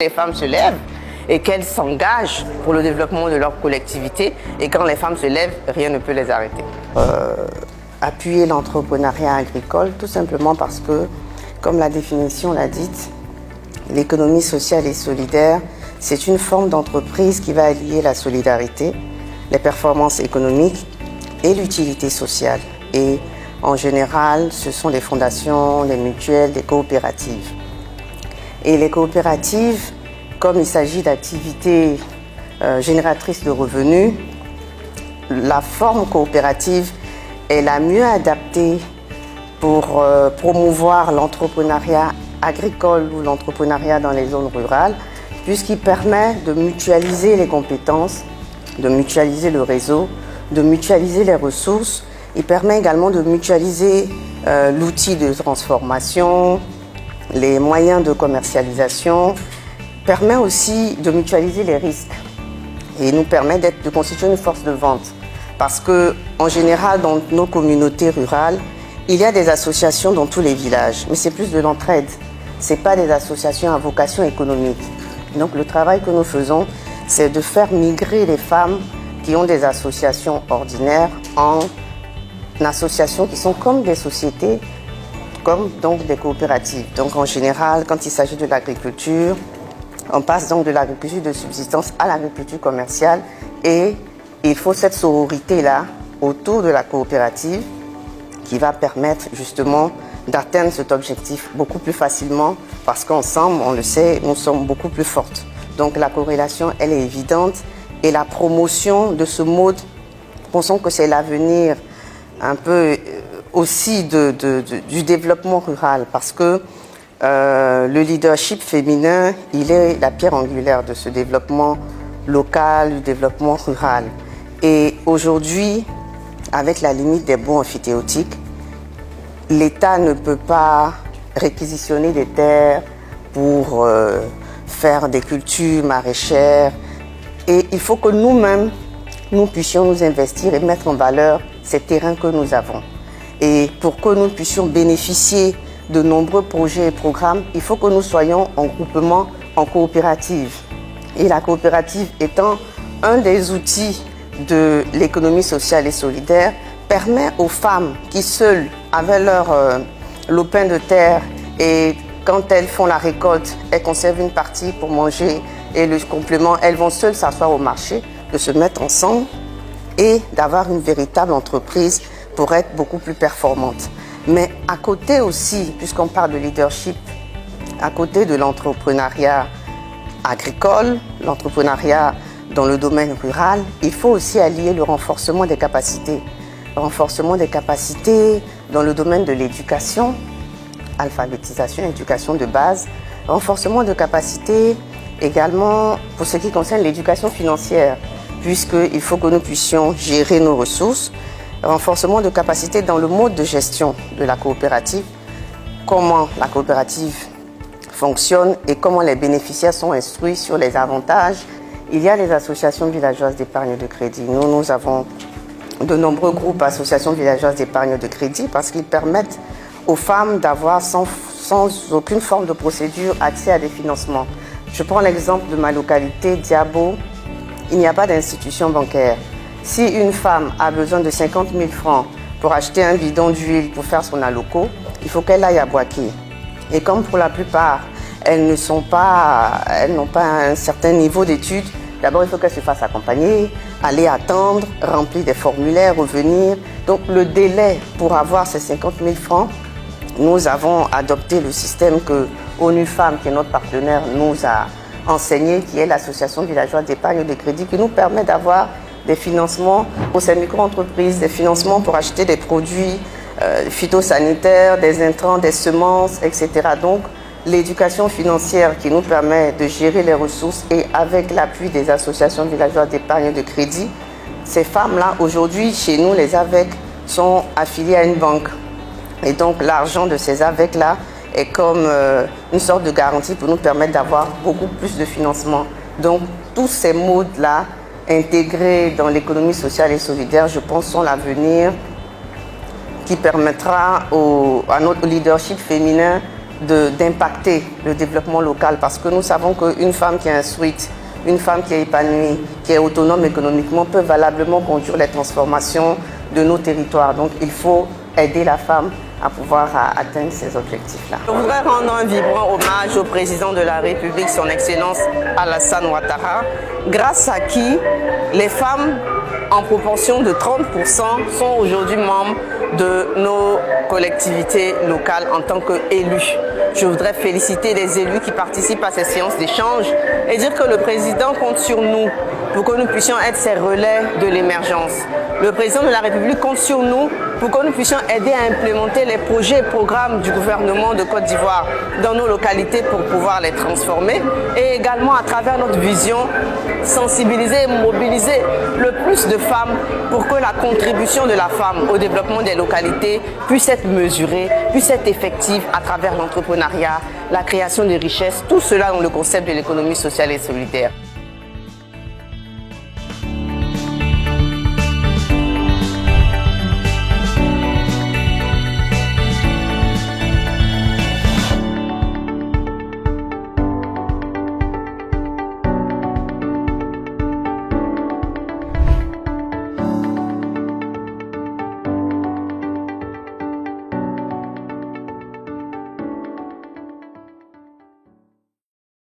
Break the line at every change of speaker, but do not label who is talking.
Les femmes se lèvent et qu'elles s'engagent pour le développement de leur collectivité. Et quand les femmes se lèvent, rien ne peut les arrêter. Appuyer l'entrepreneuriat agricole, tout simplement parce que, comme la définition l'a dit, l'économie sociale et solidaire, c'est une forme d'entreprise qui va allier la solidarité, les performances économiques et l'utilité sociale. Et en général, ce sont des fondations, des mutuelles, des coopératives. Et les coopératives, comme il s'agit d'activités génératrices de revenus, la forme coopérative est la mieux adaptée pour promouvoir l'entrepreneuriat agricole ou l'entrepreneuriat dans les zones rurales, puisqu'il permet de mutualiser les compétences, de mutualiser le réseau, de mutualiser les ressources. Il permet également de mutualiser l'outil de transformation, les moyens de commercialisation, permet aussi de mutualiser les risques et nous permet de constituer une force de vente. Parce qu'en général, dans nos communautés rurales, il y a des associations dans tous les villages, mais c'est plus de l'entraide. Ce n'est pas des associations à vocation économique. Donc le travail que nous faisons, c'est de faire migrer les femmes qui ont des associations ordinaires en associations qui sont comme des sociétés, comme donc des coopératives. Donc en général, quand il s'agit de l'agriculture, on passe donc de l'agriculture de subsistance à l'agriculture commerciale et il faut cette sororité-là autour de la coopérative qui va permettre justement d'atteindre cet objectif beaucoup plus facilement parce qu'ensemble, on le sait, nous sommes beaucoup plus fortes. Donc la corrélation, elle est évidente et la promotion de ce mode, pensons que c'est l'avenir un peu aussi du développement rural parce que le leadership féminin, il est la pierre angulaire de ce développement local, du développement rural. Et aujourd'hui, avec la limite des baux emphytéotiques, l'État ne peut pas réquisitionner des terres pour faire des cultures maraîchères. Et il faut que nous-mêmes, nous puissions nous investir et mettre en valeur ces terrains que nous avons. Et pour que nous puissions bénéficier de nombreux projets et programmes, il faut que nous soyons en groupement, en coopérative. Et la coopérative étant un des outils de l'économie sociale et solidaire, permet aux femmes qui seules avaient leur lopin de terre et quand elles font la récolte, elles conservent une partie pour manger et le complément, elles vont seules s'asseoir au marché, de se mettre ensemble et d'avoir une véritable entreprise pour être beaucoup plus performante. Mais à côté aussi, puisqu'on parle de leadership, à côté de l'entrepreneuriat agricole, l'entrepreneuriat dans le domaine rural, il faut aussi allier le renforcement des capacités. Le renforcement des capacités dans le domaine de l'éducation, alphabétisation, éducation de base, renforcement de capacités également pour ce qui concerne l'éducation financière, puisqu'il faut que nous puissions gérer nos ressources, renforcement de capacités dans le mode de gestion de la coopérative, comment la coopérative fonctionne et comment les bénéficiaires sont instruits sur les avantages. Il y a les associations villageoises d'épargne de crédit. Nous avons de nombreux groupes associations villageoises d'épargne de crédit parce qu'ils permettent aux femmes d'avoir sans aucune forme de procédure accès à des financements. Je prends l'exemple de ma localité, Diabo. Il n'y a pas d'institution bancaire. Si une femme a besoin de 50 000 francs pour acheter un bidon d'huile pour faire son alloco, il faut qu'elle aille à Boaké. Et comme pour la plupart, elles n'ont pas un certain niveau d'études, d'abord il faut qu'elles se fassent accompagner, aller attendre, remplir des formulaires, revenir. Donc le délai pour avoir ces 50 000 francs, nous avons adopté le système que ONU Femmes, qui est notre partenaire, nous a enseigné, qui est l'association villageoise d'épargne de crédit, qui nous permet d'avoir des financements pour ces micro-entreprises, des financements pour acheter des produits phytosanitaires, des intrants, des semences, etc. Donc, l'éducation financière qui nous permet de gérer les ressources et avec l'appui des associations villageoises d'épargne de crédit, ces femmes-là, aujourd'hui, chez nous, les AVEC sont affiliées à une banque. Et donc, l'argent de ces AVEC-là est comme une sorte de garantie pour nous permettre d'avoir beaucoup plus de financement. Donc, tous ces modes-là, intégrés dans l'économie sociale et solidaire, je pense, sont l'avenir qui permettra à notre leadership féminin d'impacter le développement local parce que nous savons qu'une femme qui est instruite, une femme qui est épanouie, qui est autonome économiquement peut valablement conduire les transformations de nos territoires. Donc il faut aider la femme à pouvoir atteindre ces objectifs-là. Je voudrais rendre un vibrant hommage au président de la République, son Excellence Alassane Ouattara, grâce à qui les femmes, en proportion de 30%, sont aujourd'hui membres de nos collectivités locales en tant qu'élus. Je voudrais féliciter les élus qui participent à ces séances d'échange et dire que le président compte sur nous pour que nous puissions être ces relais de l'émergence. Le président de la République compte sur nous pour que nous puissions aider à implémenter les projets et programmes du gouvernement de Côte d'Ivoire dans nos localités pour pouvoir les transformer et également à travers notre vision, sensibiliser et mobiliser le plus de femmes pour que la contribution de la femme au développement des localités puisse être mesurée, puisse être effective à travers l'entrepreneuriat, la création de richesses, tout cela dans le concept de l'économie sociale et solidaire.